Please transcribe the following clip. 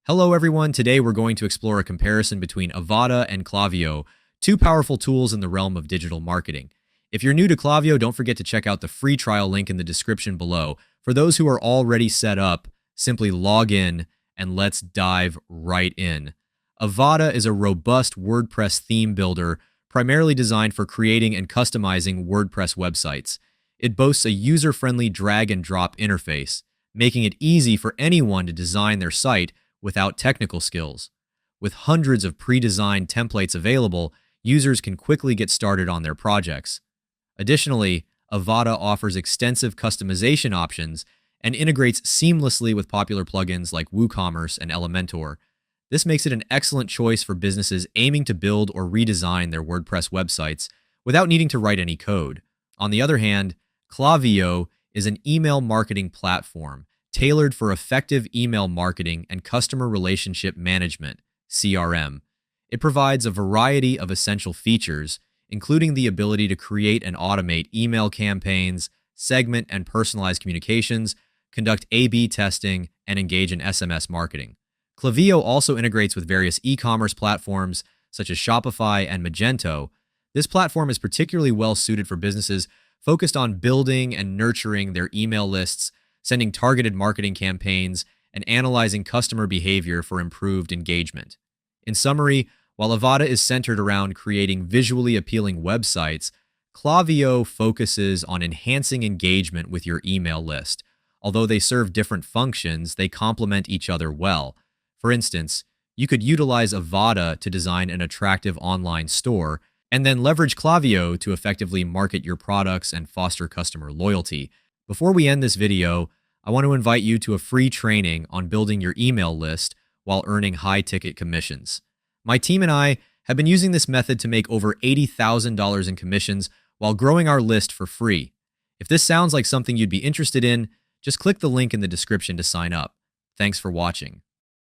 Hello everyone, today we're going to explore a comparison between Avada and Klaviyo, two powerful tools in the realm of digital marketing. If you're new to Klaviyo, don't forget to check out the free trial link in the description below. For those who are already set up, simply log in and let's dive right in. Avada is a robust WordPress theme builder primarily designed for creating and customizing WordPress websites. It boasts a user-friendly drag-and-drop interface, making it easy for anyone to design their site without technical skills. With hundreds of pre-designed templates available, users can quickly get started on their projects. Additionally, Avada offers extensive customization options and integrates seamlessly with popular plugins like WooCommerce and Elementor. This makes it an excellent choice for businesses aiming to build or redesign their WordPress websites without needing to write any code. On the other hand, Klaviyo is an email marketing platform tailored for effective email marketing and customer relationship management, CRM. It provides a variety of essential features, including the ability to create and automate email campaigns, segment and personalize communications, conduct A/B testing, and engage in SMS marketing. Klaviyo also integrates with various e-commerce platforms such as Shopify and Magento. This platform is particularly well suited for businesses focused on building and nurturing their email lists, sending targeted marketing campaigns, and analyzing customer behavior for improved engagement. In summary, while Avada is centered around creating visually appealing websites, Klaviyo focuses on enhancing engagement with your email list. Although they serve different functions, they complement each other well. For instance, you could utilize Avada to design an attractive online store, and then leverage Klaviyo to effectively market your products and foster customer loyalty. Before we end this video, I want to invite you to a free training on building your email list while earning high-ticket commissions. My team and I have been using this method to make over $80,000 in commissions while growing our list for free. If this sounds like something you'd be interested in, just click the link in the description to sign up. Thanks for watching.